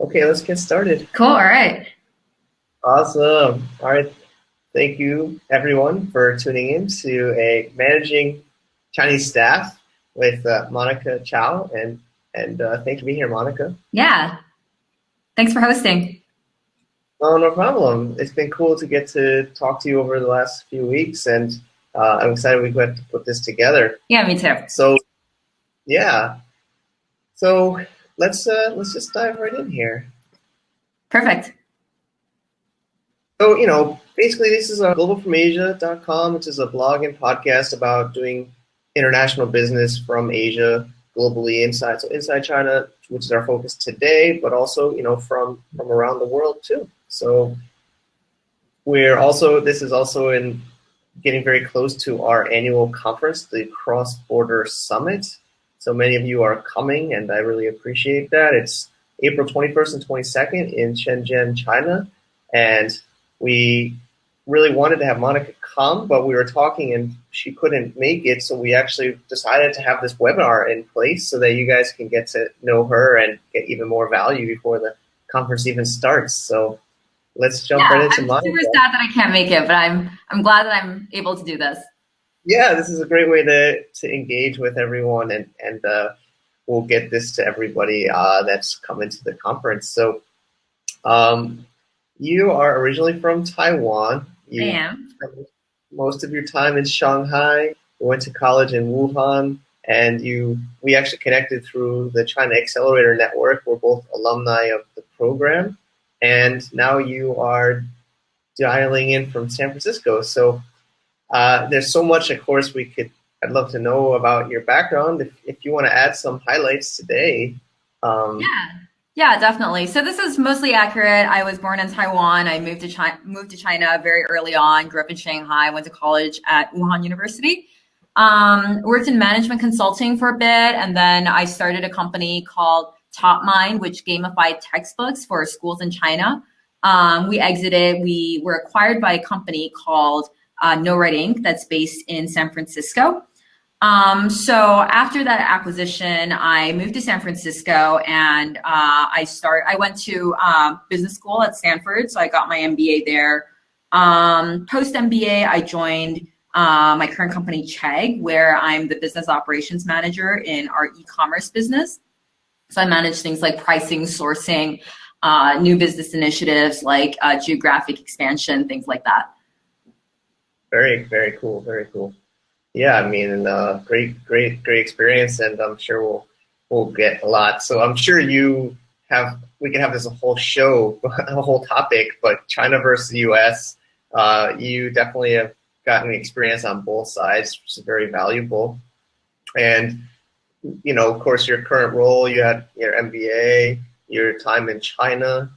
Okay, let's get started. Cool. All right. Awesome. All right. Thank you, everyone, for tuning in to a Managing Chinese Staff with Monica Chao. And thank you for being here, Monica. Yeah. Thanks for hosting. Oh, no problem. It's been cool to get to talk to you over the last few weeks, and I'm excited we got to put this together. Yeah, me too. So, yeah. So let's just dive right in here. Perfect. So, basically, this is globalfromasia.com, which is a blog and podcast about doing international business from Asia globally inside. So inside China, which is our focus today, but also, from around the world too. So this is also in getting very close to our annual conference, the Cross Border Summit. So many of you are coming, and I really appreciate that. It's April 21st and 22nd in Shenzhen, China. And we really wanted to have Monica come, but we were talking and she couldn't make it. So we actually decided to have this webinar in place so that you guys can get to know her and get even more value before the conference even starts. So let's jump right Yeah, into I'm Monica. super sad that I can't make it, but I'm glad that I'm able to do this. Yeah, this is a great way to engage with everyone, and we'll get this to everybody that's coming to the conference. So, you are originally from Taiwan. I You am. spent most of your time in Shanghai. You went to college in Wuhan, and we actually connected through the China Accelerator Network. We're both alumni of the program, and now you are dialing in from San Francisco. So there's so much, of course, I'd love to know about your background. If you want to add some highlights today. Um, Yeah. Yeah, definitely. So this is mostly accurate. I was born in Taiwan. I moved to China very early on, grew up in Shanghai, went to college at Wuhan University. Worked in management consulting for a bit, and then I started a company called Top Mind, which gamified textbooks for schools in China. We exited. We were acquired by a company called No Red Inc. that's based in San Francisco. So after that acquisition, I moved to San Francisco and I went to business school at Stanford. So I got my MBA there. Post MBA, I joined my current company, Chegg, where I'm the business operations manager in our e-commerce business. So I manage things like pricing, sourcing, new business initiatives like geographic expansion, things like that. Very, very cool. Very cool. Yeah, I mean, great experience, and I'm sure we'll get a lot. So I'm sure we can have this whole show, a whole topic, but China versus the U.S. You definitely have gotten experience on both sides, which is very valuable. And of course, your current role, you had your MBA, your time in China.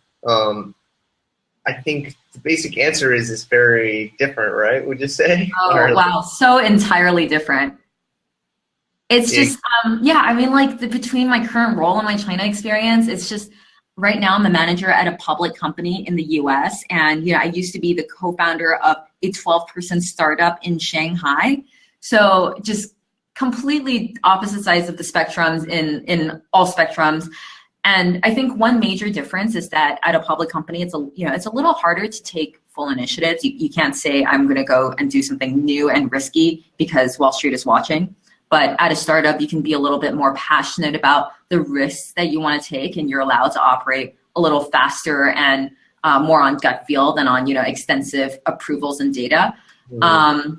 I think the basic answer is it's very different, right? Would you say? Oh, wow. So entirely different. It's Yeah, just, yeah, I mean, like between my current role and my China experience, it's just right now I'm the manager at a public company in the US. And, I used to be the co-founder of a 12-person startup in Shanghai. So just completely opposite sides of the spectrums in all spectrums. And I think one major difference is that at a public company, it's a little harder to take full initiatives. You can't say I'm going to go and do something new and risky because Wall Street is watching. But at a startup, you can be a little bit more passionate about the risks that you want to take, and you're allowed to operate a little faster and more on gut feel than on extensive approvals and data. And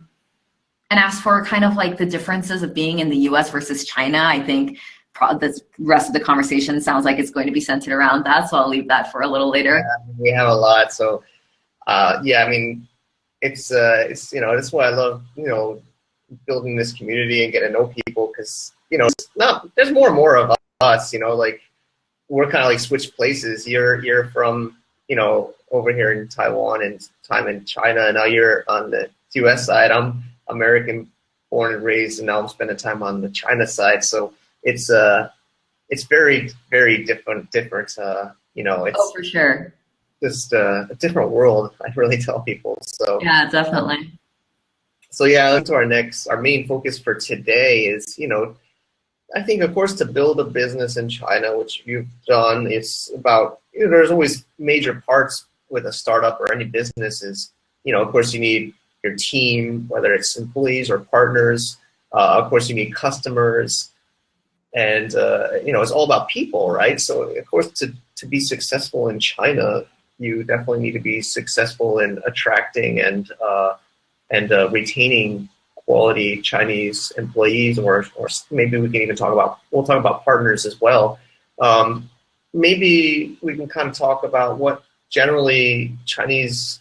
as for kind of like the differences of being in the U.S. versus China, I think the rest of the conversation sounds like it's going to be centered around that. So I'll leave that for a little later. we have a lot. So yeah, I mean, it's that's why I love building this community and getting to know people, because it's not, there's more and more of us. Like we're kind of like switched places. You're from over here in Taiwan and time in China, and now you're on the U.S. side. I'm American born and raised, and now I'm spending time on the China side. So it's very, very different. Oh, It's for sure. just a different world. I really tell people. So Yeah, definitely. so yeah, on to our main focus for today is I think, of course, to build a business in China, which you've done, it's about there's always major parts with a startup or any business is, of course you need your team, whether it's employees or partners. Of course you need customers, and it's all about people, right? So of course to be successful in China, you definitely need to be successful in attracting and retaining quality Chinese employees, or maybe we can even we'll talk about partners as well. Maybe we can kind of talk about what generally Chinese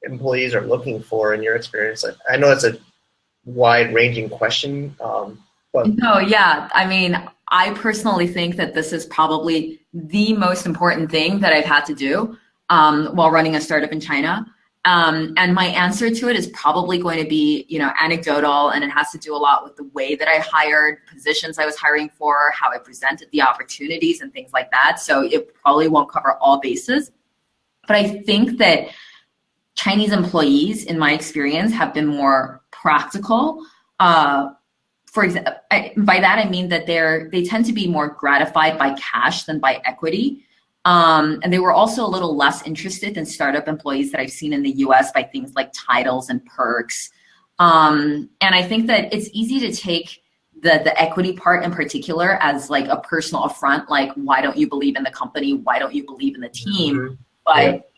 employees are looking for in your experience. I know it's a wide-ranging question, but no, yeah. I mean, I personally think that this is probably the most important thing that I've had to do while running a startup in China. And my answer to it is probably going to be, anecdotal, and it has to do a lot with the way that I hired, positions I was hiring for, how I presented the opportunities and things like that. So it probably won't cover all bases. But I think that Chinese employees, in my experience, have been more practical. For example, by that I mean that they tend to be more gratified by cash than by equity. And they were also a little less interested in startup employees that I've seen in the US by things like titles and perks. And I think that it's easy to take the equity part in particular as like a personal affront, like, why don't you believe in the company? Why don't you believe in the team? Mm-hmm. But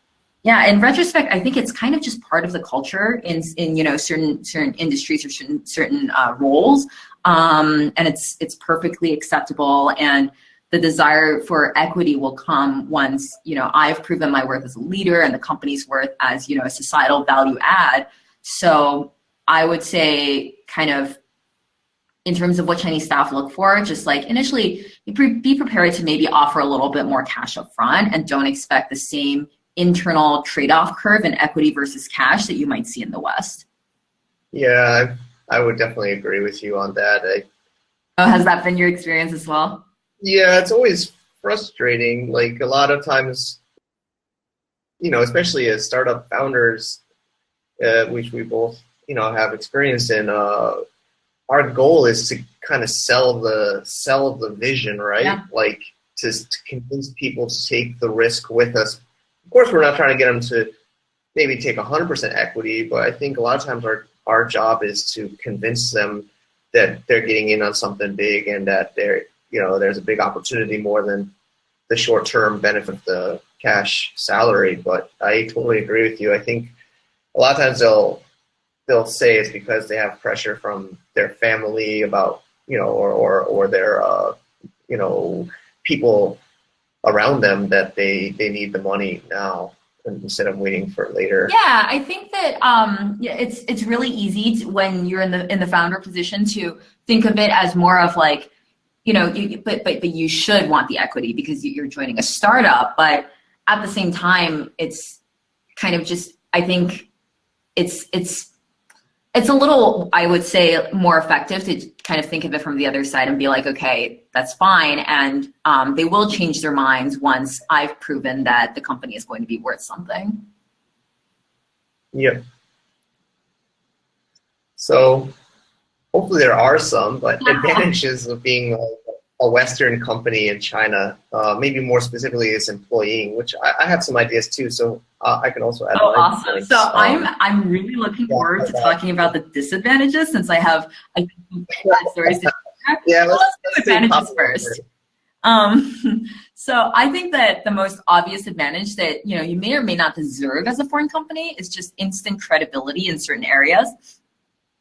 yeah, in retrospect, I think it's kind of just part of the culture in certain industries or certain roles. And it's perfectly acceptable. And the desire for equity will come once, I've proven my worth as a leader and the company's worth as, a societal value add. So I would say kind of in terms of what Chinese staff look for, just like initially be prepared to maybe offer a little bit more cash up front and don't expect the same internal trade-off curve in equity versus cash that you might see in the West. Yeah, I would definitely agree with you on that. Has that been your experience as well? Yeah, it's always frustrating. Like a lot of times, especially as startup founders, which we both, have experience in, our goal is to kind of sell the vision, right? Yeah. Like to convince people to take the risk with us. Of course, we're not trying to get them to maybe take 100% equity, but I think a lot of times our job is to convince them that they're getting in on something big and that there's a big opportunity more than the short-term benefit of the cash salary. But I totally agree with you. I think a lot of times they'll say it's because they have pressure from their family about, or their, people around them that they need the money now instead of waiting for later. Yeah, I think that it's really easy when you're in the founder position to think of it as more of like, but you should want the equity because you're joining a startup. But at the same time, it's kind of just, I think it's a little, I would say, more effective to kind of think of it from the other side and be like, okay, that's fine. And they will change their minds once I've proven that the company is going to be worth something. Yep. So hopefully there are some, but advantages of being a Western company in China, maybe more specifically is employing, which I have some ideas too. So I can also add. Oh, awesome! Points. So I'm really looking forward to talking about the disadvantages since I have stories to share. Yeah, let's do advantages first. So I think that the most obvious advantage that you may or may not deserve as a foreign company is just instant credibility in certain areas.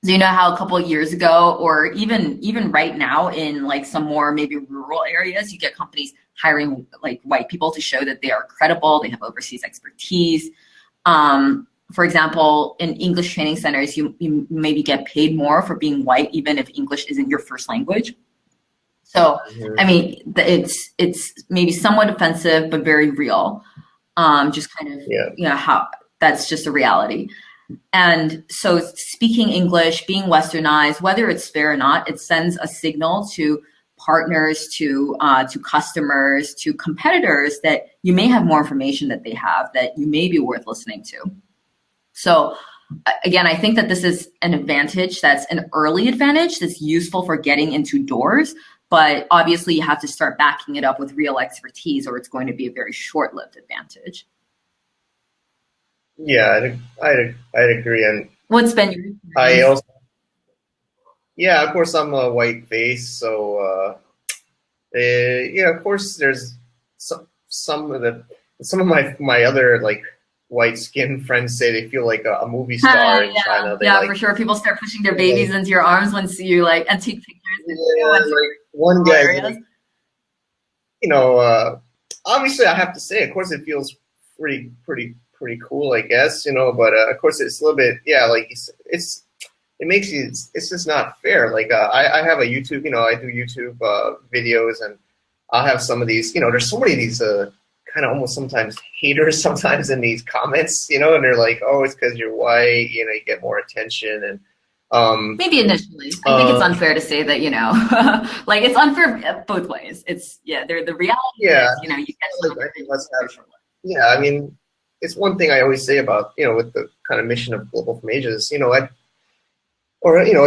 So how a couple of years ago, or even right now in like some more maybe rural areas, you get companies hiring like white people to show that they are credible, they have overseas expertise. For example, in English training centers, you maybe get paid more for being white, even if English isn't your first language. So, I mean, it's maybe somewhat offensive, but very real. Just kind of, how that's just a reality. And so speaking English, being Westernized, whether it's fair or not, it sends a signal to partners, to customers, to competitors that you may have more information that they have, that you may be worth listening to. So again, I think that this is an advantage that's an early advantage that's useful for getting into doors. but obviously you have to start backing it up with real expertise, or it's going to be a very short-lived advantage. Yeah, I'd agree. And What's been your I experience? also, yeah, of course, I'm a white face, so yeah, of course, there's some of my other like white skinned friends say they feel like a movie star in Yeah, China. They yeah, for like, sure. People start pushing their babies like into your arms once you like and take pictures with you. yeah, Once like one you're guy's hilarious. like, you know, obviously I have to say, of course, it feels pretty cool, I guess, but of course it's a little bit, yeah, like it makes you, it's just not fair. Like I have a YouTube, I do YouTube videos, and I'll have some of these, there's so many of these kind of almost sometimes haters sometimes in these comments, and they're like, oh, it's because you're white, you get more attention, and um Maybe initially. I think it's uh unfair to say that, like it's unfair both ways. It's yeah, the reality yeah, is, you get like some I think attention let's very have, shortly. yeah, I mean, it's one thing I always say about, with the kind of mission of Global from Asia is, I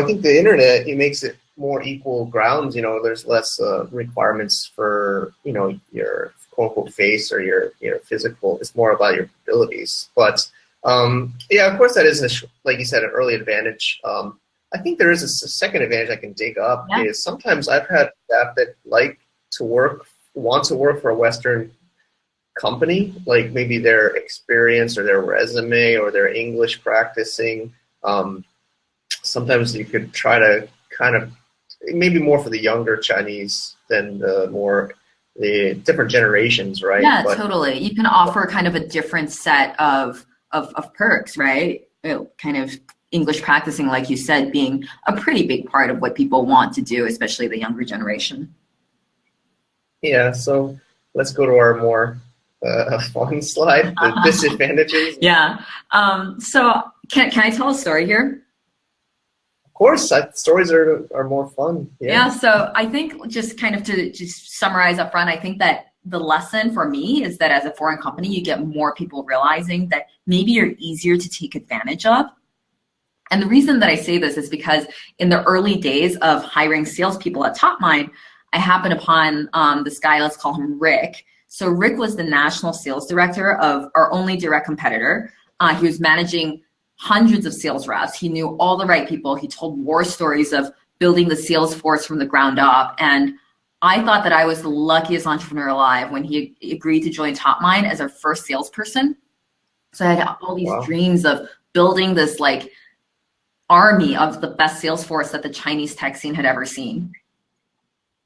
think the internet, it makes it more equal grounds. There's less requirements for your quote unquote face or your physical. It's more about your abilities. But yeah, of course, that is like you said, an early advantage. I think there is a second advantage I can dig up Yeah. is sometimes I've had staff that want to work for a Western company, like maybe their experience or their resume or their English practicing. Um, Sometimes you could try to kind of maybe more for the younger Chinese than the different generations, right? Yeah, But totally. You can offer kind of a different set of perks, right? Kind of English practicing, like you said, being a pretty big part of what people want to do, especially the younger generation. yeah, so let's go to our more fun slide, the disadvantages. Yeah. So can I tell a story here? Of course, stories are more fun. Yeah. Yeah, so I think just kind of to just summarize up front, I think that the lesson for me is that as a foreign company, you get more people realizing that maybe you're easier to take advantage of. And the reason that I say this is because in the early days of hiring salespeople at TopMind, I happened upon this guy, let's call him Rick. So Rick was the national sales director of our only direct competitor. He was managing hundreds of sales reps. He knew all the right people. He told war stories of building the sales force from the ground up. And I thought that I was the luckiest entrepreneur alive when he agreed to join TopMind as our first salesperson. So I had all these Wow. dreams of building this like army of the best sales force that the Chinese tech scene had ever seen.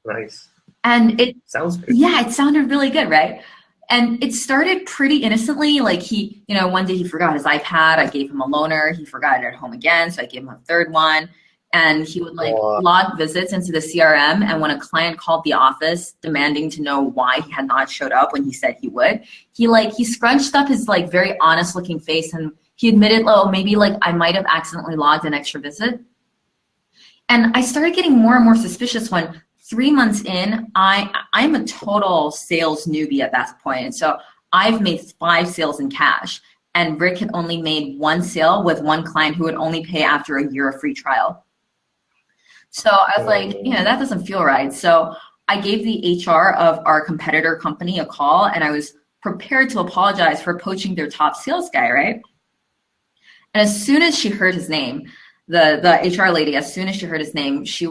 Nice. And Sounds good. yeah, it sounded really good, right? And it started pretty innocently. Like one day he forgot his iPad. I gave him a loaner. He forgot it at home again. So I gave him a third one. And he would like Wow. log visits into the CRM. And when a client called the office demanding to know why he had not showed up when he said he would, he scrunched up his like very honest looking face and he admitted, oh, maybe like I might have accidentally logged an extra visit. And I started getting more and more suspicious when 3 months in, I'm a total sales newbie at that point. And so I've made 5 sales in cash, and Rick had only made 1 sale with 1 client who would only pay after a year of free trial. So I was like, that doesn't feel right. So I gave the HR of our competitor company a call, and I was prepared to apologize for poaching their top sales guy, right? And as soon as she heard his name, the HR lady, as soon as she heard his name, she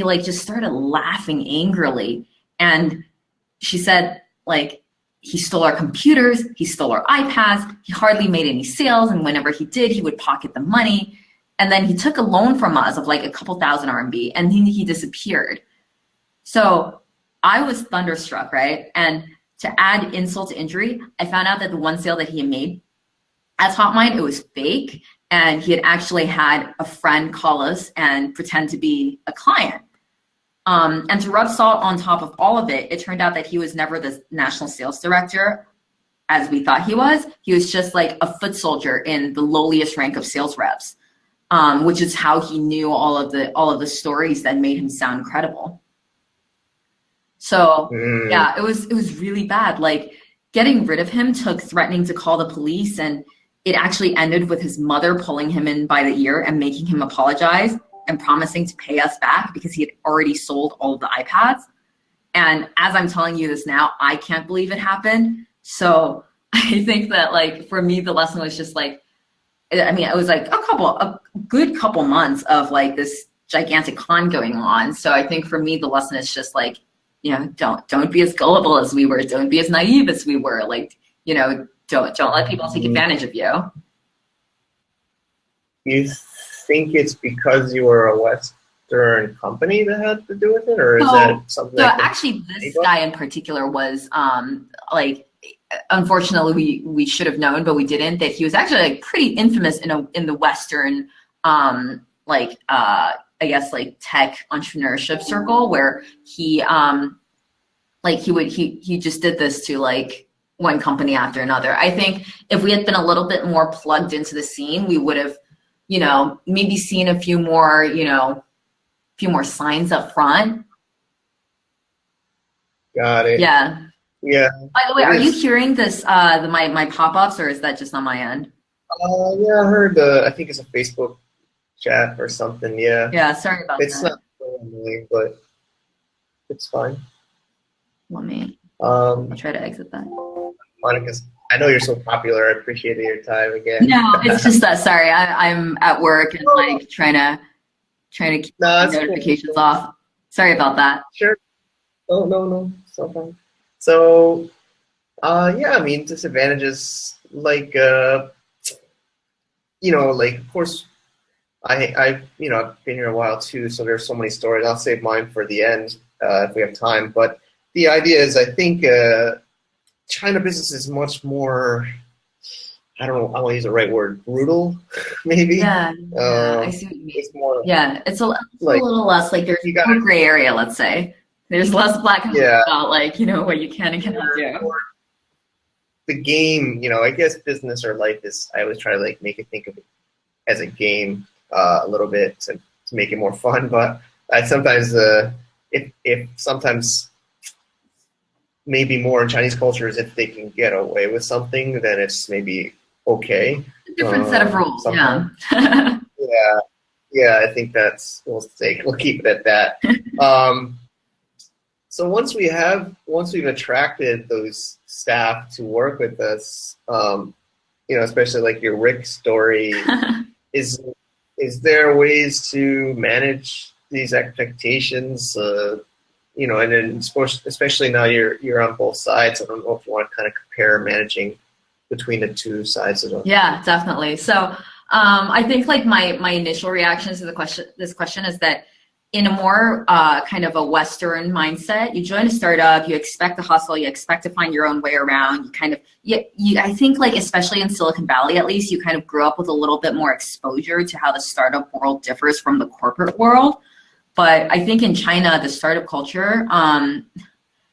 like just started laughing angrily. And she said, like, he stole our computers, he stole our iPads, he hardly made any sales, and whenever he did, he would pocket the money. And then he took a loan from us of like a couple thousand RMB, and he disappeared. So I was thunderstruck, right? And to add insult to injury, I found out that the one sale that he had made at TopMind, it was fake, and he had actually had a friend call us and pretend to be a client. And to rub salt on top of all of it, it turned out that he was never the national sales director as we thought he was. He was just like a foot soldier in the lowliest rank of sales reps, which is how he knew all of the stories that made him sound credible. So yeah, it was really bad. Like getting rid of him took threatening to call the police, and it actually ended with his mother pulling him in by the ear and making him apologize. and promising to pay us back because he had already sold all of the iPads. And as I'm telling you this now, I can't believe it happened. So I think that like for me, the lesson was just like, I mean, it was like a good couple months of like this gigantic con going on. So I think for me, the lesson is just like, you know, don't be as gullible as we were. Don't be as naive as we were. Like, you know, don't let people take advantage of you. You think it's because you were a Western company that had to do with it, or is that something? So actually, this guy in particular was like, unfortunately, we should have known, but we didn't. That he was actually like pretty infamous in the Western I guess like tech entrepreneurship circle, where he just did this to like one company after another. I think if we had been a little bit more plugged into the scene, we would have, you know, maybe seen a few more signs up front. Got it. Yeah. Yeah. By the way, are you hearing this, my pop-ups, or is that just on my end? Yeah, I heard, I think it's a Facebook chat or something, yeah. Yeah, sorry about that. It's not so annoying, but it's fine. I'll try to exit that. Monica's, I know you're so popular. I appreciate your time again. No, it's just that, sorry, I'm at work and like trying to keep notifications off. Sorry about that. Sure. Oh, no, it's so fine. So, yeah, I mean, disadvantages, like, you know, like, of course, I've been here a while too, so there's so many stories. I'll save mine for the end if we have time. But the idea is, I think China business is much more, I don't know, I want to use the right word, brutal, maybe. Yeah, I see what you mean. It's more, it's a little less, like there's more gray area, let's say. There's less black and white about like, you know, what you can and cannot do. The game, you know, I guess business or life is, I always try to like make it think of it as a game a little bit to make it more fun. But I sometimes, if sometimes maybe more in Chinese culture is if they can get away with something, then it's maybe okay. A different set of rules, sometimes. Yeah, I think we'll keep it at that. So once we've attracted those staff to work with us, you know, especially like your Rick story, is there ways to manage these expectations? You know, and then especially now you're on both sides. I don't know if you want to kind of compare managing between the two sides of it. Yeah, definitely. So I think like my initial reaction to this question is that in a more kind of a Western mindset, you join a startup, you expect to hustle, you expect to find your own way around. You kind of, I think like, especially in Silicon Valley, at least, you kind of grew up with a little bit more exposure to how the startup world differs from the corporate world. But I think in China, the startup culture,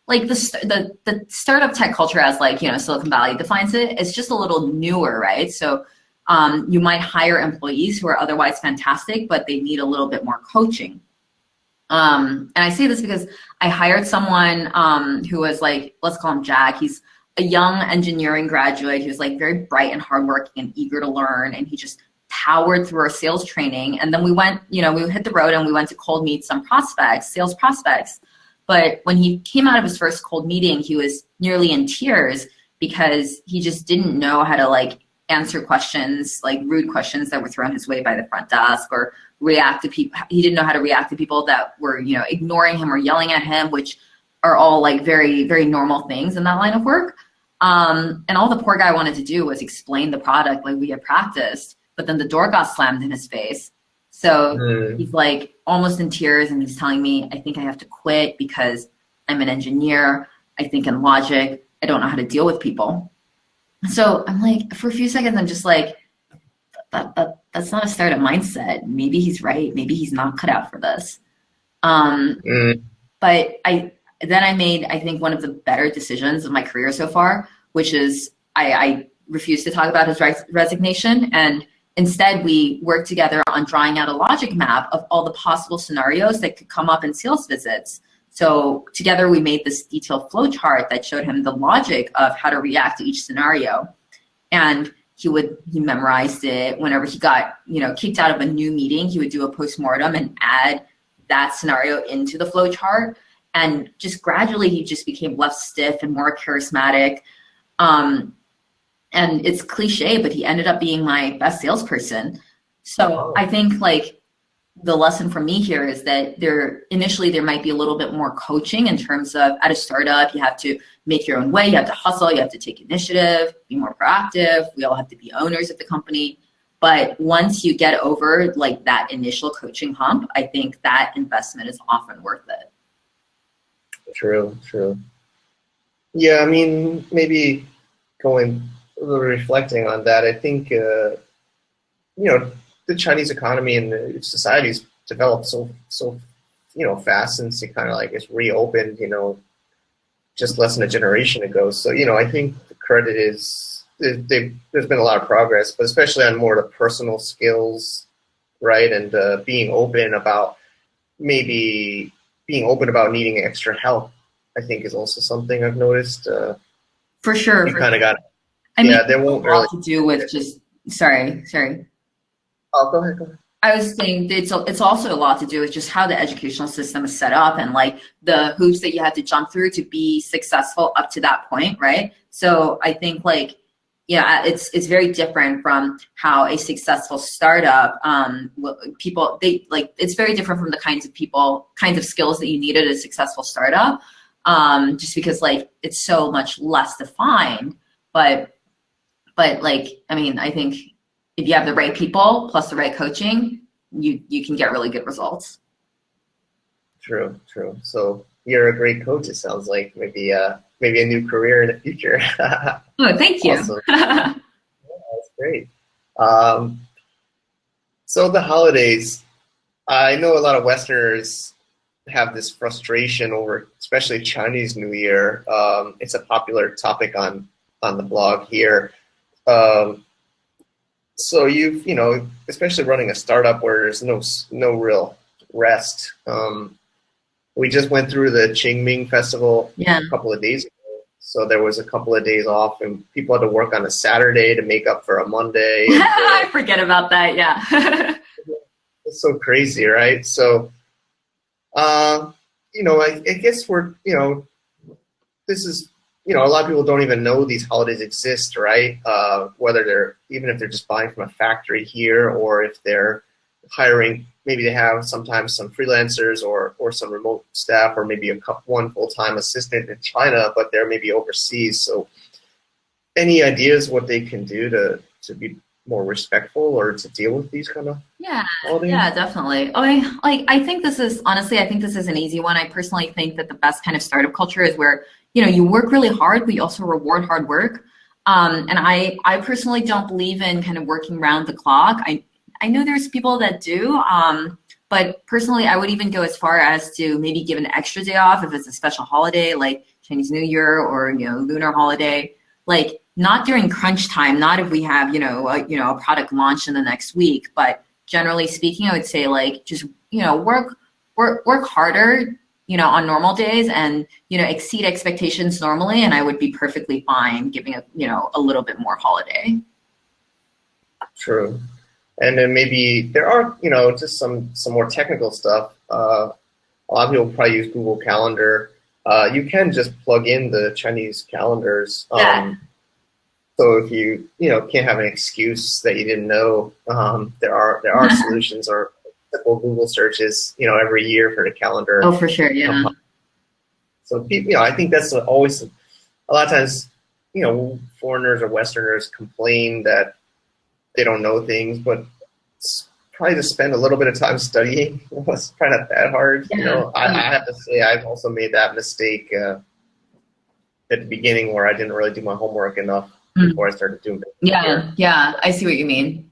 like the startup tech culture as like, you know, Silicon Valley defines it, is just a little newer, right? So you might hire employees who are otherwise fantastic, but they need a little bit more coaching. And I say this because I hired someone who was like, let's call him Jack. He's a young engineering graduate. He was like very bright and hardworking and eager to learn. And he just powered through our sales training. And then we went, you know, we hit the road and we went to cold meet some prospects, sales prospects. But when he came out of his first cold meeting, he was nearly in tears because he just didn't know how to like answer questions, like rude questions that were thrown his way by the front desk, or react to people. He didn't know how to react to people that were, you know, ignoring him or yelling at him, which are all like very, very normal things in that line of work. And all the poor guy wanted to do was explain the product like we had practiced, but then the door got slammed in his face. So he's like almost in tears and he's telling me, I think I have to quit because I'm an engineer. I think in logic, I don't know how to deal with people. So I'm like, for a few seconds, I'm just like, that's not a startup mindset. Maybe he's right. Maybe he's not cut out for this. But then I made, I think, one of the better decisions of my career so far, which is I refused to talk about his resignation. And instead, we worked together on drawing out a logic map of all the possible scenarios that could come up in sales visits. So together, we made this detailed flow chart that showed him the logic of how to react to each scenario. And he memorized it. Whenever he got, kicked out of a new meeting, he would do a postmortem and add that scenario into the flow chart. And just gradually he just became less stiff and more charismatic. And it's cliche, but he ended up being my best salesperson. So I think like the lesson for me here is that initially there might be a little bit more coaching in terms of at a startup, you have to make your own way, you have to hustle, you have to take initiative, be more proactive. We all have to be owners of the company. But once you get over like that initial coaching hump, I think that investment is often worth it. True. Yeah, I mean, maybe reflecting on that, I think, the Chinese economy and the society's developed so fast since it kind of like it's reopened, just less than a generation ago. So, I think the credit is there's been a lot of progress, but especially on more of the personal skills, right? And being open about needing extra help, I think is also something I've noticed. For sure. You kind of got, they won't really to do with just, sorry. Oh, go ahead. I was saying it's also a lot to do with just how the educational system is set up and like the hoops that you have to jump through to be successful up to that point, right? So I think like, it's very different from how a successful startup, it's very different from the kinds of skills that you need at a successful startup, just because like it's so much less defined. But like, I mean, I think if you have the right people plus the right coaching, you can get really good results. True. So you're a great coach, it sounds like. Maybe a new career in the future. Oh, thank you. Awesome. That's great. So the holidays, I know a lot of Westerners have this frustration over, especially Chinese New Year. It's a popular topic on the blog here. So you've, especially running a startup where there's no real rest. We just went through the Qingming festival a couple of days ago. So there was a couple of days off and people had to work on a Saturday to make up for a Monday. I forget about that. Yeah. It's so crazy, right? So, I guess this is, a lot of people don't even know these holidays exist, right? Whether even if they're just buying from a factory here or if they're hiring, maybe they have sometimes some freelancers or some remote staff or maybe one full-time assistant in China, but they're maybe overseas. So any ideas what they can do to be more respectful or to deal with these kind of holidays? Yeah, definitely. I think this is an easy one. I personally think that the best kind of startup culture is where you work really hard, but you also reward hard work. And I personally don't believe in kind of working around the clock. I know there's people that do, but personally, I would even go as far as to maybe give an extra day off if it's a special holiday like Chinese New Year or lunar holiday. Like not during crunch time, not if we have a product launch in the next week, but generally speaking, I would say like just work harder on normal days and exceed expectations normally, and I would be perfectly fine giving a little bit more holiday. True. And then maybe there are, just some more technical stuff. A lot of people probably use Google Calendar. You can just plug in the Chinese calendars. So if you can't have an excuse that you didn't know, there are solutions or simple Google searches every year for the calendar. Oh, for sure, yeah. So people, I think that's always a lot of times foreigners or Westerners complain that they don't know things, but it's probably to spend a little bit of time studying. It's probably not that hard. Yeah. I have to say I've also made that mistake at the beginning where I didn't really do my homework enough before I started doing it. Yeah, I see what you mean.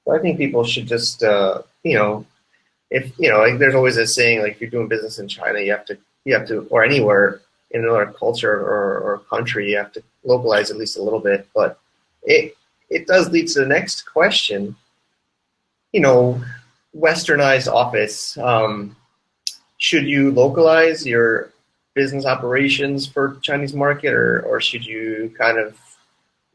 So I think people should just, if like there's always a saying like if you're doing business in China, you have to, or anywhere in another culture or country, you have to localize at least a little bit. But it does lead to the next question. Westernized office. Should you localize your business operations for Chinese market, or should you kind of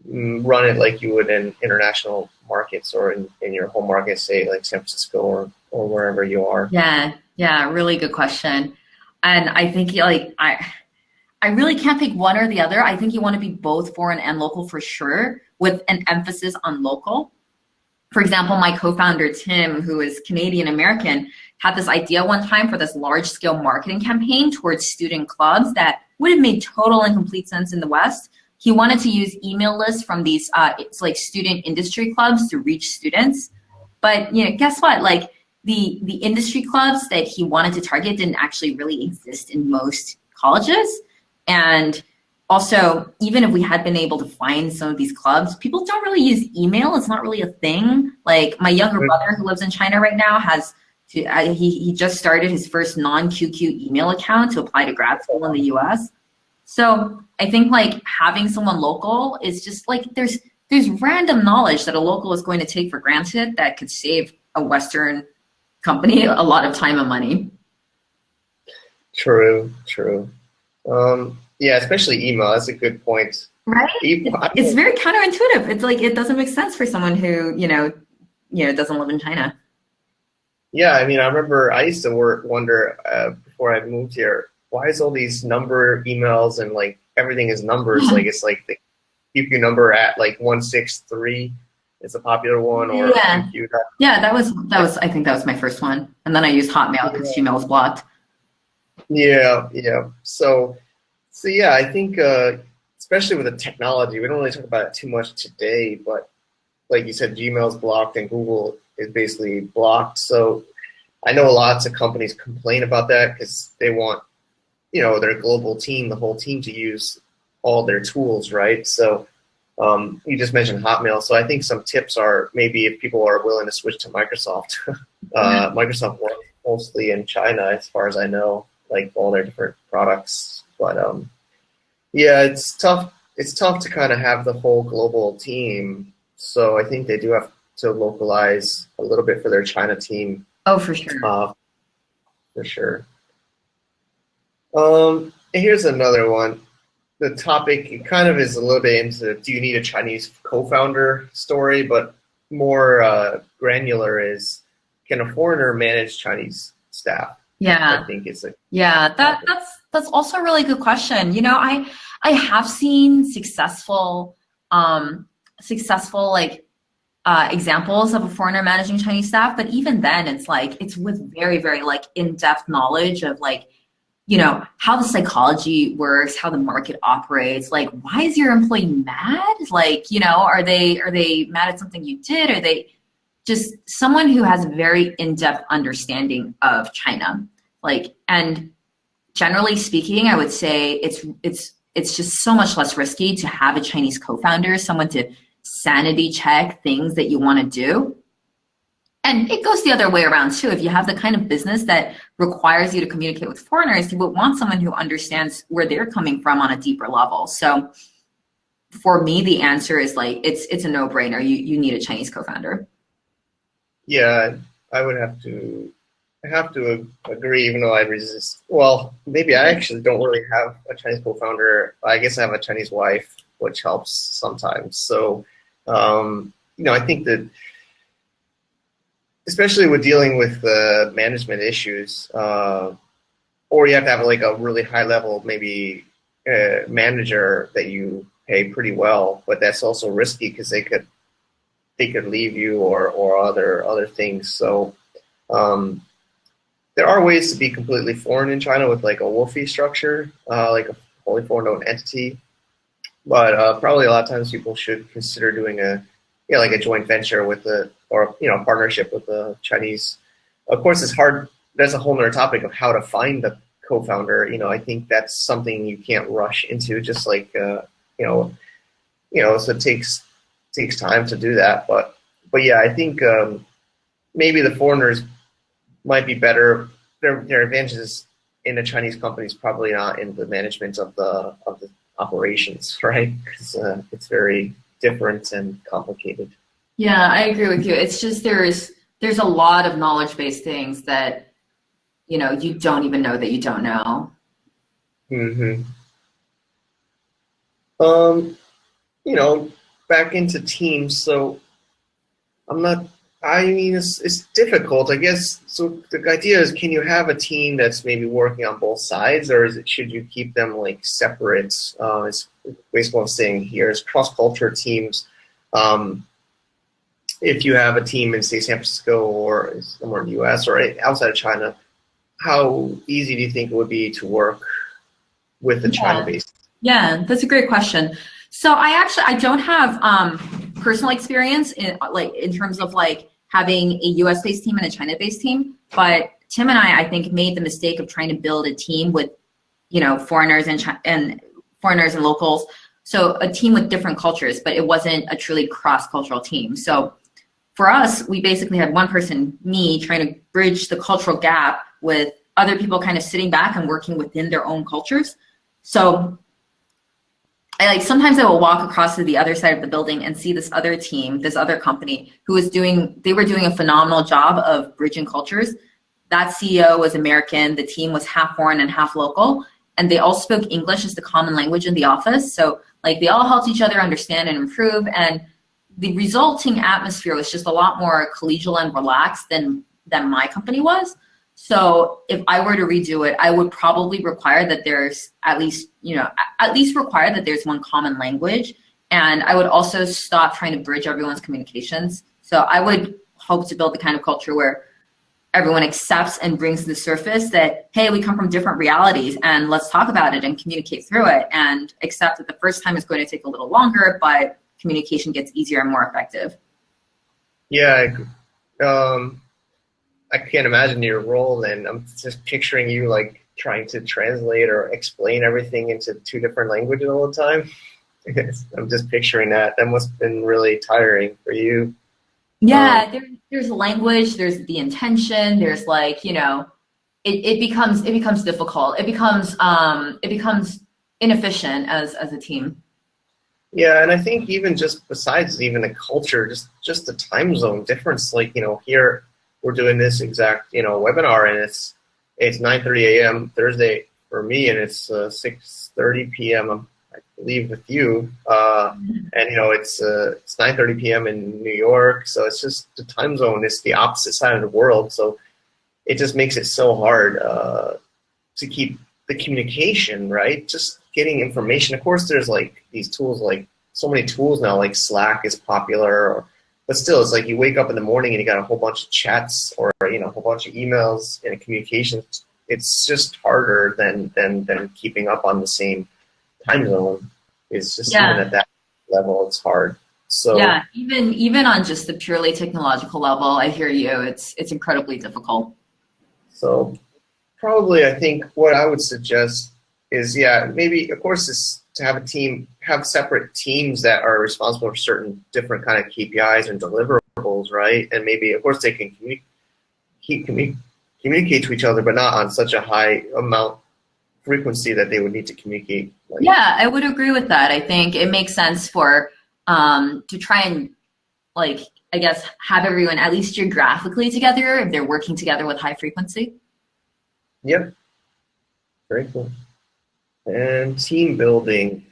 run it like you would in international markets or in your home market, say like San Francisco or wherever you are? Yeah, yeah, really good question. And I think like I really can't pick one or the other. I think you want to be both foreign and local for sure, with an emphasis on local. For example, my co-founder Tim, who is Canadian American, had this idea one time for this large scale marketing campaign towards student clubs that would have made total and complete sense in the West. He wanted to use email lists from these it's like student industry clubs to reach students. But guess what? Like the industry clubs that he wanted to target didn't actually really exist in most colleges. And also, even if we had been able to find some of these clubs, people don't really use email. It's not really a thing. Like my younger brother who lives in China right now he just started his first non-QQ email account to apply to grad school in the US. So I think like having someone local is just like there's random knowledge that a local is going to take for granted that could save a Western company a lot of time and money. True, true. Yeah, especially email. That's a good point. Right? It's very counterintuitive. It's like it doesn't make sense for someone who, doesn't live in China. Yeah, I mean, I remember I used to wonder before I moved here, why is all these number emails and like everything is numbers? Like it's like the QQ number at like 163 is a popular one, or Yeah. QQ. Yeah, that was I think that was my first one. And then I used Hotmail because Gmail was blocked. Yeah, yeah. So yeah, I think especially with the technology, we don't really talk about it too much today, but like you said, Gmail's blocked and Google is basically blocked. So I know lots of companies complain about that because they want, their global team, the whole team, to use all their tools, right? So you just mentioned Hotmail. So I think some tips are maybe if people are willing to switch to Microsoft. Microsoft works mostly in China, as far as I know, like all their different products. But yeah, it's tough. It's tough to kind of have the whole global team. So I think they do have to localize a little bit for their China team. Oh, for sure. For sure. Here's another one. The topic kind of is a little bit into do you need a Chinese co-founder story, but more granular is can a foreigner manage Chinese staff? Yeah. I think it's a That's also a really good question. I have seen successful like examples of a foreigner managing Chinese staff, but even then it's with very, very like in-depth knowledge of like, how the psychology works, how the market operates. Like, why is your employee mad? Like, are they mad at something you did? Are they just someone who has a very in-depth understanding of China? Like, and generally speaking, I would say it's just so much less risky to have a Chinese co-founder, someone to sanity check things that you want to do. And it goes the other way around too. If you have the kind of business that requires you to communicate with foreigners, you would want someone who understands where they're coming from on a deeper level. So for me, the answer is like, it's a no-brainer. You need a Chinese co-founder. Yeah, I would have to agree, even though I resist. Well, maybe I actually don't really have a Chinese co-founder. I guess I have a Chinese wife, which helps sometimes. So, I think that especially with dealing with management issues, or you have to have like a really high level, maybe manager that you pay pretty well, but that's also risky because they could leave you or other things. So there are ways to be completely foreign in China with like a WOFE structure, like a wholly foreign owned entity. But probably a lot of times people should consider doing like a joint venture with partnership with a Chinese. Of course, it's hard. That's a whole nother topic of how to find the co-founder. I think that's something you can't rush into. Just like so it takes time to do that. But yeah, I think maybe the foreigners might be better. Their advantages in the Chinese companies probably not in the management of the operations, right? Because it's very different and complicated. Yeah, I agree with you. It's just there's a lot of knowledge-based things that you don't even know that you don't know. Mm-hmm. back into teams. So I'm not. I mean, it's difficult, I guess. So the idea is, can you have a team that's maybe working on both sides, or should you keep them like separate? It's basically what I'm saying here is cross-culture teams. Um, if you have a team in, say, San Francisco or somewhere in the U.S. or outside of China, how easy do you think it would be to work with the Yeah. China-based? Yeah, that's a great question. So I don't have personal experience in terms of like having a US based team and a China based team, but Tim and I think made the mistake of trying to build a team with foreigners and foreigners and locals. So a team with different cultures, but it wasn't a truly cross-cultural team. So for us, we basically had one person, me, trying to bridge the cultural gap with other people kind of sitting back and working within their own cultures. So sometimes I will walk across to the other side of the building and see this other team, this other company they were doing a phenomenal job of bridging cultures. That CEO was American, the team was half foreign and half local, and they all spoke English as the common language in the office. So like they all helped each other understand and improve, and the resulting atmosphere was just a lot more collegial and relaxed than my company was. So if I were to redo it, I would probably require that there's at least require that there's one common language. And I would also stop trying to bridge everyone's communications. So I would hope to build the kind of culture where everyone accepts and brings to the surface that, hey, we come from different realities and let's talk about it and communicate through it, and accept that the first time is going to take a little longer, but communication gets easier and more effective. Yeah, I can't imagine your role, and I'm just picturing you like trying to translate or explain everything into two different languages all the time. I'm just picturing that. That must have been really tiring for you. Yeah, there's language, there's the intention, there's it becomes difficult. It becomes inefficient as a team. Yeah, and I think even just besides even the culture, just the time zone difference. Like here we're doing this exact webinar, and it's 9:30 a.m. Thursday for me, and it's 6:30 p.m. I believe with you, and it's 9:30 p.m. in New York, so it's just the time zone is the opposite side of the world, so it just makes it so hard to keep the communication, right? Just getting information. Of course, there's like these tools, like so many tools now, like Slack is popular, but still, it's like you wake up in the morning and you got a whole bunch of chats or a whole bunch of emails and communications. It's just harder than keeping up on the same time zone. It's just even at that level, it's hard. So yeah, even on just the purely technological level, I hear you. It's incredibly difficult. So probably, I think what I would suggest is, maybe, of course, is to have a team, have separate teams that are responsible for certain different kind of KPIs and deliverables, right? And maybe, of course, they can communicate to each other, but not on such a high amount frequency that they would need to communicate. Yeah, I would agree with that. I think it makes sense for to try and I guess have everyone at least geographically together if they're working together with high frequency. Yep. Very cool. And team building.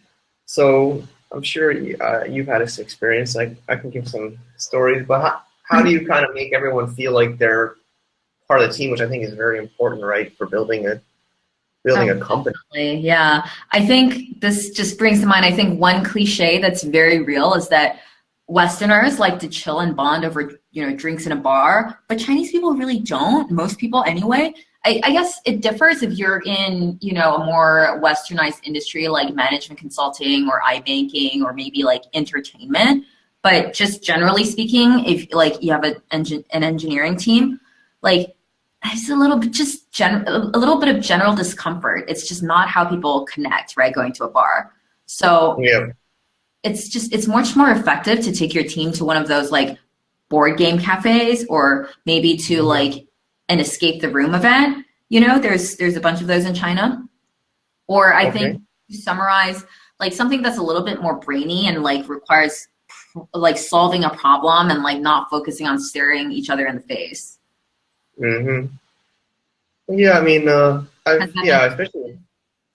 So I'm sure you've had this experience. I can give some stories, but how do you kind of make everyone feel like they're part of the team, which I think is very important, right, for building a company? Definitely. Yeah. I think this just brings to mind, I think one cliche that's very real is that Westerners like to chill and bond over, drinks in a bar, but Chinese people really don't. Most people anyway. I guess it differs if you're in, a more westernized industry like management consulting or iBanking or maybe like entertainment. But just generally speaking, if you have an engineering team, it's a little bit of general discomfort. It's just not how people connect, right? Going to a bar. So yeah. It's much more effective to take your team to one of those board game cafes or maybe to an escape the room event. There's a bunch of those in China. Or I think to summarize, something that's a little bit more brainy and requires solving a problem and not focusing on staring each other in the face. Mm-hmm. Yeah, I mean,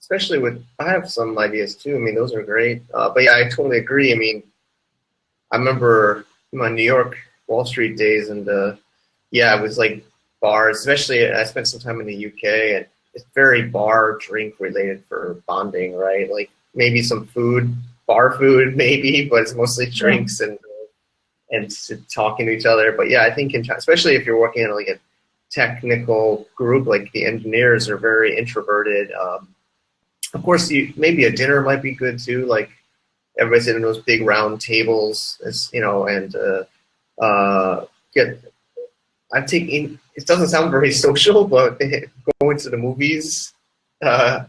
especially with, I have some ideas too. I mean, those are great. But yeah, I totally agree. I mean, I remember my New York Wall Street days, and yeah, it was like bars. Especially, I spent some time in the UK, and it's very bar drink related for bonding, right? Like maybe some food, bar food, maybe, but it's mostly Yeah. drinks and talking to each other. But yeah, I think especially if you're working in like a technical group, like the engineers are very introverted. Of course, maybe a dinner might be good too. Like everybody's sitting in those big round tables, and get. I'm taking. It doesn't sound very social, but going to the movies has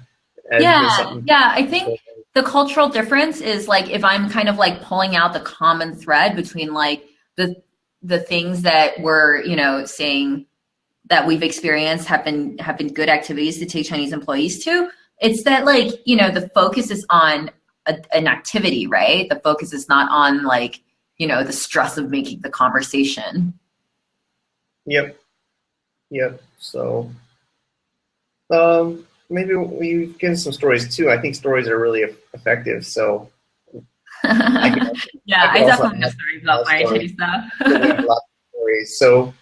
been Yeah, something. yeah. I think the cultural difference is like if I'm kind of like pulling out the common thread between like the the things that we're, saying that we've experienced have been good activities to take Chinese employees to. It's that like, the focus is on an activity, right? The focus is not on like, the stress of making the conversation. Yep, yep. So maybe we get some stories too. I think stories are really effective. So I could, Yeah, I could I also definitely have add stories about a my story. Chinese stuff. We have lots of stories. So,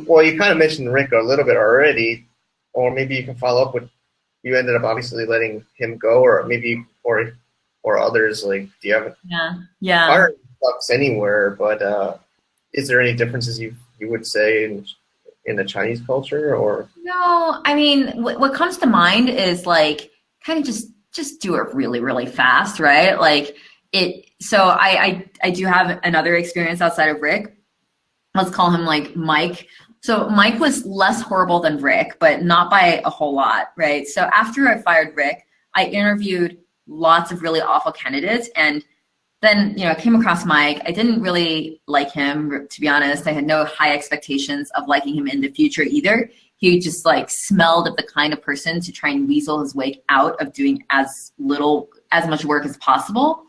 well, you kind of mentioned Rick a little bit already, or maybe you can follow up with. You ended up obviously letting him go, or maybe or others. Like, do you have Yeah, yeah. hiring sucks anywhere? But is there any differences you would say in the Chinese culture, or No, I mean, what comes to mind is like kind of just do it really, really fast, right? Like it. So I do have another experience outside of Rick. Let's call him like Mike. So Mike was less horrible than Rick, but not by a whole lot, right? So after I fired Rick, I interviewed lots of really awful candidates, and then I came across Mike. I didn't really like him, to be honest. I had no high expectations of liking him in the future either. He just like smelled of the kind of person to try and weasel his way out of doing as much work as possible.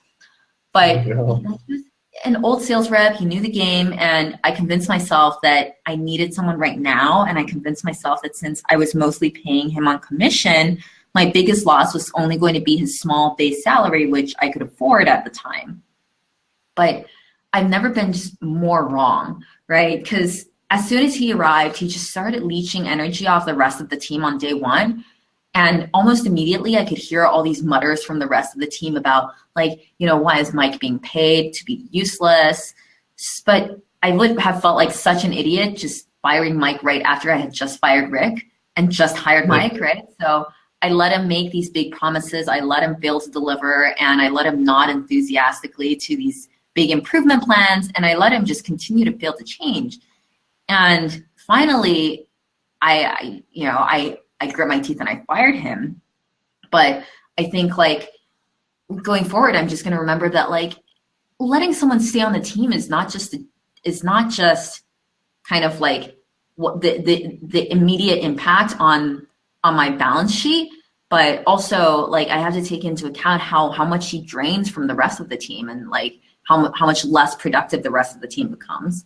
But you know? he was an old sales rep. He knew the game, and I convinced myself that I needed someone right now. And I convinced myself that since I was mostly paying him on commission, my biggest loss was only going to be his small base salary, which I could afford at the time. But I've never been just more wrong, right? Because as soon as he arrived, he just started leeching energy off the rest of the team on day one. And almost immediately, I could hear all these mutters from the rest of the team about, like, why is Mike being paid to be useless? But I would have felt like such an idiot just firing Mike right after I had just fired Rick and just hired Mike, right? So I let him make these big promises. I let him fail to deliver, and I let him nod enthusiastically to these big improvement plans, and I let him just continue to fail to change. And finally, I grit my teeth and I fired him. But I think like going forward, I'm just going to remember that like letting someone stay on the team is not just kind of like what the immediate impact on my balance sheet, but also like I have to take into account how much he drains from the rest of the team, and like how much less productive the rest of the team becomes.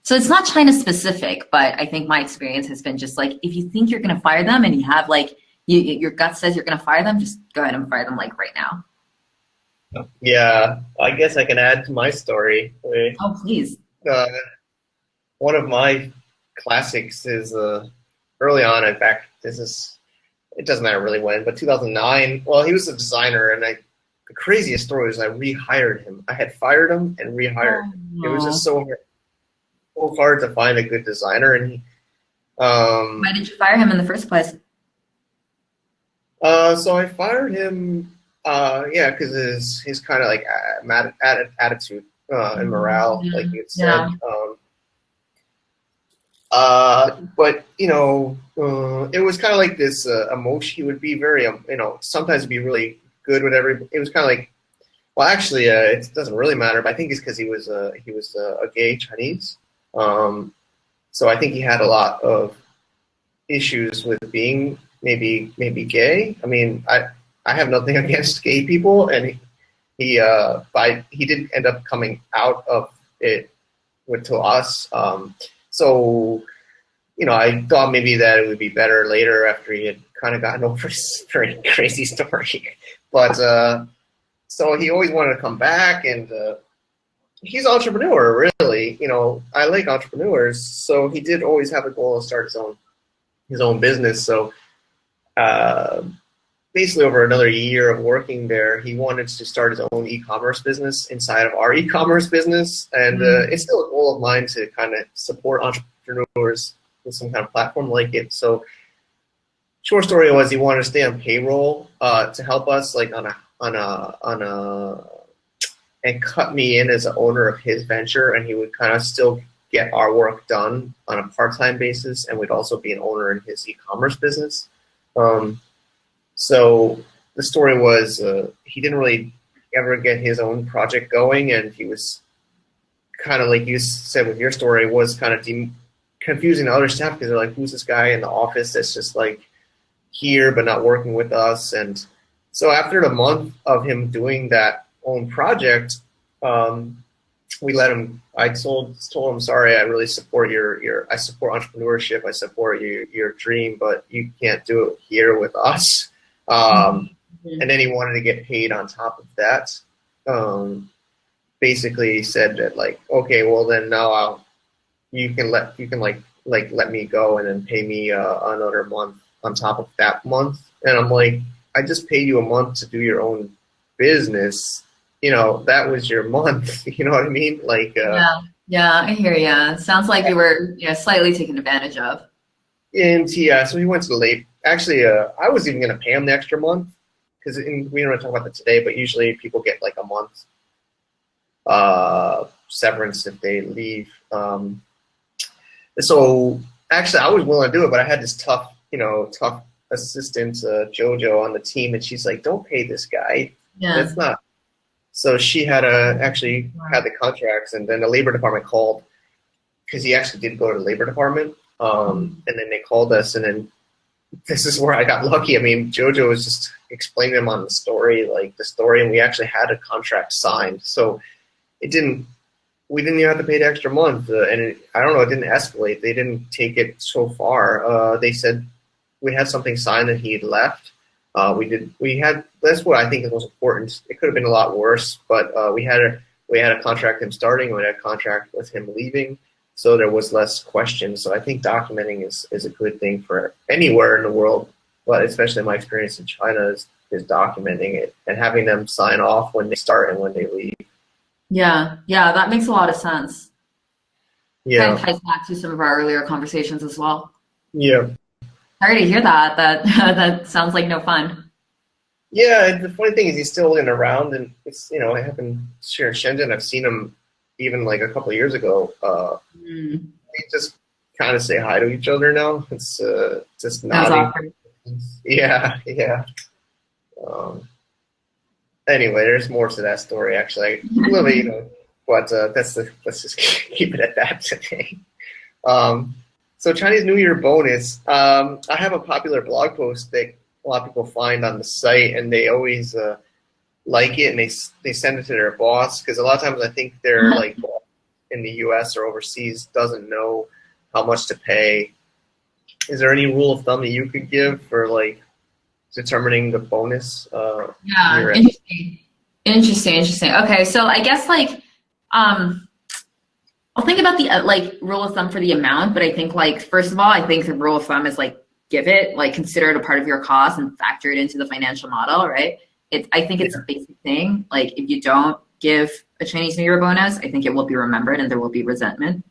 So it's not China specific, but I think my experience has been just like, if you think you're going to fire them and you have like, your gut says you're going to fire them, just go ahead and fire them like right now. Yeah, I guess I can add to my story. Oh, please. Uh, One of my classics is early on. In fact, it doesn't matter really when, but 2009. Well, he was a designer, and the craziest story was I rehired him. I had fired him and rehired him. It was just so hard to find a good designer, and Why did you fire him in the first place? so I fired him. Yeah, because his kind of like attitude and morale, like you had said. Yeah. But it was kind of like this emotion. He would be very, sometimes be really good with It was kind of like, well, actually, it doesn't really matter. But I think it's because he was a gay Chinese. So I think he had a lot of issues with being maybe gay. I mean, I have nothing against gay people, and he did end up coming out of it to us. So, I thought maybe that it would be better later after he had kind of gotten over his very crazy story. But so he always wanted to come back, and he's an entrepreneur, really. You know, I like entrepreneurs, so he did always have a goal to start his own business. So uh, basically, over another year of working there, he wanted to start his own e-commerce business inside of our e-commerce business, and it's still a goal of mine to kind of support entrepreneurs with some kind of platform like it. So, short story was he wanted to stay on payroll to help us, like on a and cut me in as an owner of his venture, and he would kind of still get our work done on a part-time basis, and we'd also be an owner in his e-commerce business. Um, so the story was he didn't really ever get his own project going, and he was kind of like you said with your story, was kind of confusing the other staff because they're like, who's this guy in the office that's just like here but not working with us? And so after the month of him doing that own project, we let him. I told him, sorry, I really support I support entrepreneurship, I support your dream, but you can't do it here with us. And then he wanted to get paid on top of that. Basically said that, like, okay, well then now you can let me go and then pay me another month on top of that month. And I'm like, I just paid you a month to do your own business. You know, that was your month. You know what I mean? Like, yeah, I hear you. Sounds like you were, slightly taken advantage of. and yeah, so he went to the late. Actually, I was even going to pay him the extra month because we don't want to talk about that today. But usually, people get like a month severance if they leave. So actually, I was willing to do it, but I had this tough assistant JoJo on the team, and she's like, "Don't pay this guy. Yeah. That's not." So she had actually had the contracts, and then the labor department called because he actually did go to the labor department, and then they called us, and then this is where I got lucky. I mean, JoJo was just explaining them on the story, and we actually had a contract signed, so we didn't even have to pay the extra month, I don't know, it didn't escalate. They didn't take it so far. They said we had something signed that he had left. That's what I think is most important. It could have been a lot worse, but we had a contract him starting, we had a contract with him leaving, so there was less questions. So I think documenting is a good thing for anywhere in the world, but especially my experience in China is documenting it and having them sign off when they start and when they leave. Yeah, that makes a lot of sense. Yeah. Kind of ties back to some of our earlier conversations as well. Yeah. Sorry to hear that. That sounds like no fun. Yeah, and the funny thing is he's still in around, and it's, it happened here in Shenzhen. I've seen him even like a couple of years ago. We just kind of say hi to each other now. It's just nodding. Yeah. Anyway, there's more to that story actually. But let's just keep it at that today. So Chinese New Year bonus. I have a popular blog post that a lot of people find on the site, and they always like it, and they send it to their boss, because a lot of times I think they're like in the U.S. or overseas doesn't know how much to pay. Is there any rule of thumb that you could give for like determining the bonus? Yeah, interesting. Okay, so I guess I'll think about the rule of thumb for the amount, but I think first of all, I think the rule of thumb is give it, consider it a part of your cost and factor it into the financial model, right? I think it's a basic thing. If you don't give a Chinese New Year bonus, I think it will be remembered and there will be resentment.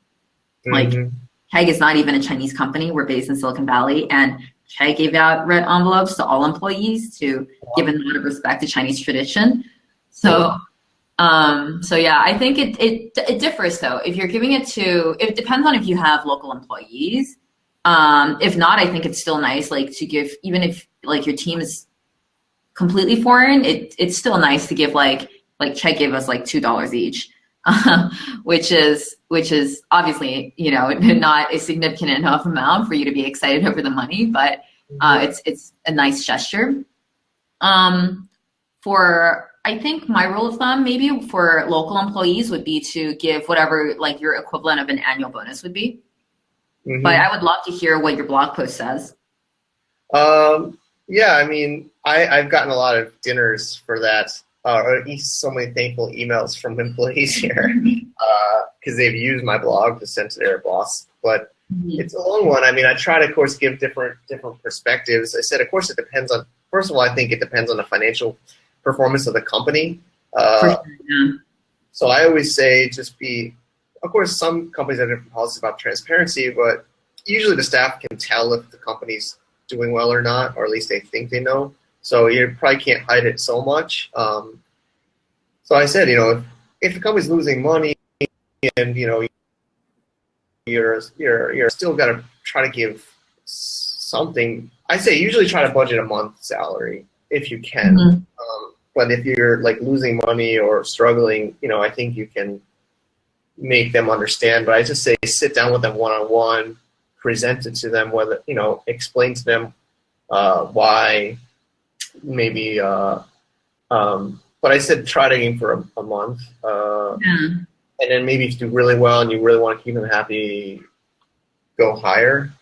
Chegg is not even a Chinese company. We're based in Silicon Valley, and Chegg gave out red envelopes to all employees to give a nod of respect to Chinese tradition. So yeah, I think it differs though. If you're giving it depends on if you have local employees. If not, I think it's still nice, to give, even if your team is completely foreign, it's still nice to give Chegg gave us $2 each, which is obviously, not a significant enough amount for you to be excited over the money, but it's a nice gesture. I think my rule of thumb maybe for local employees would be to give whatever your equivalent of an annual bonus would be. But I would love to hear what your blog post says. Yeah, I mean, I've gotten a lot of dinners for that. or at least so many thankful emails from employees here because they've used my blog to send to their boss. But it's a long one. I mean, I try to, of course, give different perspectives. I said, of course, it depends on. First of all, I think it depends on the financial performance of the company. For sure, yeah. So I always say just be. Of course, some companies have different policies about transparency, but usually the staff can tell if the company's doing well or not, or at least they think they know. So you probably can't hide it so much. So I said, if the company's losing money and you're still got to try to give something. I say usually try to budget a month's salary if you can. But if you're like losing money or struggling, I think you can make them understand. But I just say sit down with them one-on-one, present it to them, whether explain to them why maybe. But I said try to aim for a month. And then maybe if you do really well and you really want to keep them happy, go higher.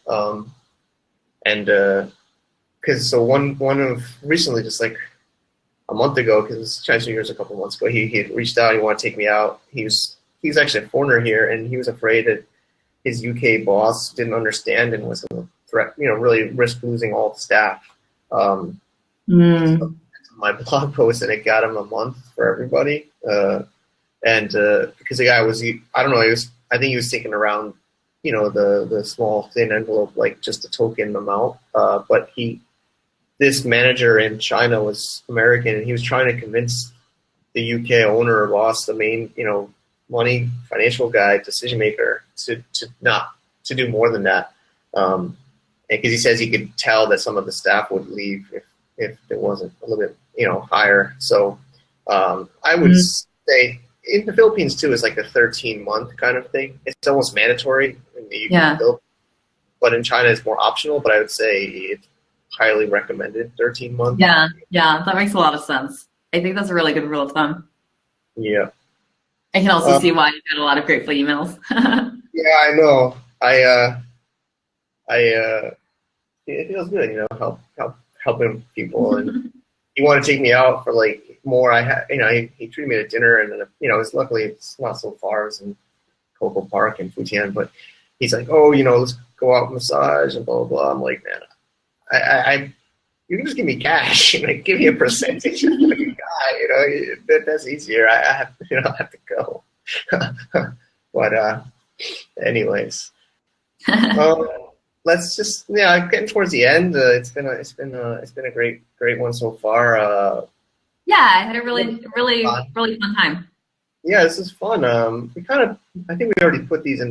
Because so one of recently, just like a month ago, because Chinese New Year's a couple months ago, he reached out. He wanted to take me out. He's actually a foreigner here, and he was afraid that his UK boss didn't understand and was going to really risk losing all the staff. So my blog post, and it got him a month for everybody. And because the guy I think he was thinking around, the small thin envelope, like just a token amount. But this manager in China was American, and he was trying to convince the UK owner or boss, the main, money financial guy, decision maker, to do more than that. Because he says he could tell that some of the staff would leave if it wasn't a little bit, higher. So I would say in the Philippines too, it's like a 13-month kind of thing. It's almost mandatory in the Philippines, but in China it's more optional. But I would say it's highly recommended 13 months. Yeah, that makes a lot of sense. I think that's a really good rule of thumb. Yeah. I can also see why you got a lot of grateful emails. Yeah, I know. It feels good, helping people, and he wanted to take me out for like more. He treated me to dinner, and then luckily it's not so far. It was in Coco Park in Futian, but he's like, let's go out massage and blah blah blah. I'm like, man, you can just give me cash and give me a percentage. Like a guy, that's easier. I have to go. But anyways, let's just getting towards the end. It's been a great one so far. I had a really fun time. Yeah, this is fun. I think we already put these in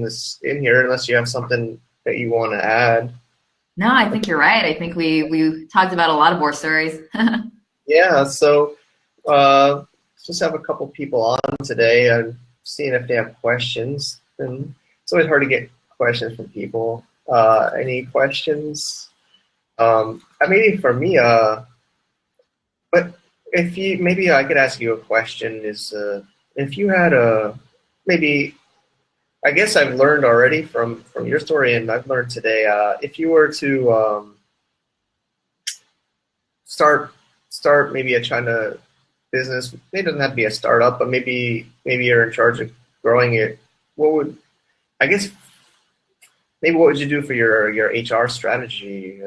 here, unless you have something that you want to add. No, I think you're right. I think we talked about a lot of war stories. Yeah, so let's just have a couple people on today. I'm seeing if they have questions, and it's always hard to get questions from people. Any questions? Maybe for me, but maybe I could ask you a question. Is if you had I guess I've learned already from your story, and I've learned today. If you were to start maybe a China business, it doesn't have to be a startup, but maybe you're in charge of growing it. What would you do for your HR strategy?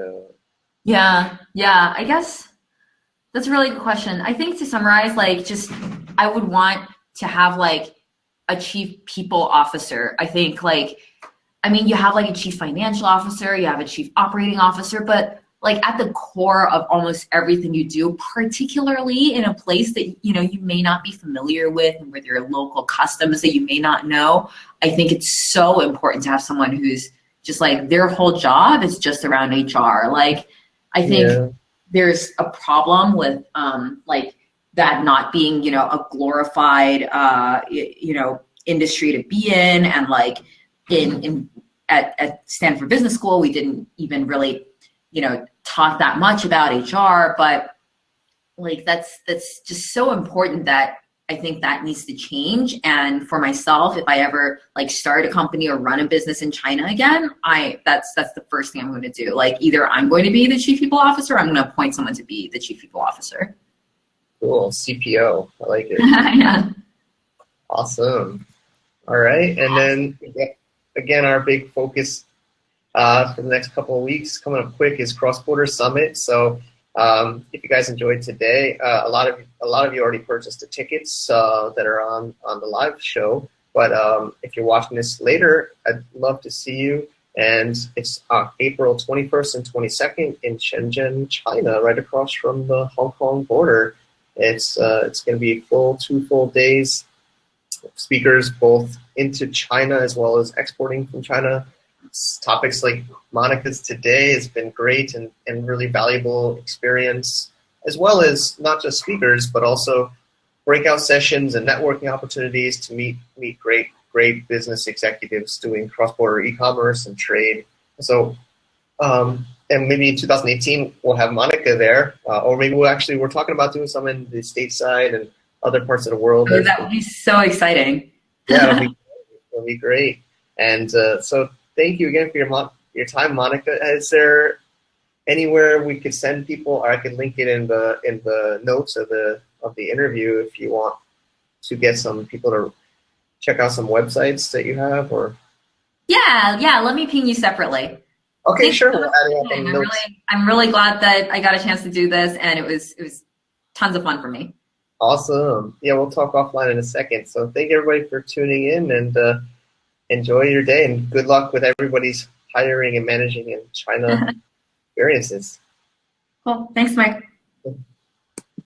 I guess that's a really good question. I think to summarize, I would want to have a chief people officer. I think you have a chief financial officer, you have a chief operating officer, but at the core of almost everything you do, particularly in a place that you may not be familiar with and with your local customs that you may not know, I think it's so important to have someone who's just their whole job is just around HR. I think there's a problem with that not being a glorified industry to be in, and at Stanford Business School we didn't even really talk that much about HR, but that's just so important that I think that needs to change. And for myself, if I ever start a company or run a business in China again, that's the first thing I'm going to do. Either I'm going to be the chief people officer, or I'm going to appoint someone to be the chief people officer. Cool. CPO. I like it. Yeah. Awesome. All right. And then again, our big focus for the next couple of weeks coming up quick is Cross-Border Summit. So if you guys enjoyed today, a lot of you already purchased the tickets that are on the live show. But if you're watching this later, I'd love to see you. And it's April 21st and 22nd in Shenzhen, China, right across from the Hong Kong border. It's going to be 2 full days. Speakers both into China as well as exporting from China. Topics like Monica's today has been great and really valuable experience, as well as not just speakers, but also breakout sessions and networking opportunities to meet great business executives doing cross-border e-commerce and trade. So, and maybe in 2018 we'll have Monica there, or maybe we're talking about doing some in the stateside and other parts of the world. That would be so exciting. Yeah, it'll be great. And so thank you again for your time, Monica. Is there anywhere we could send people, or I could link it in the notes of the interview if you want to get some people to check out some websites that you have, or? Yeah. Let me ping you separately. Okay, sure. I'm really glad that I got a chance to do this, and it was tons of fun for me. Awesome. Yeah, we'll talk offline in a second. So thank everybody for tuning in, and enjoy your day, and good luck with everybody's hiring and managing in China experiences. Cool. Thanks, Mike.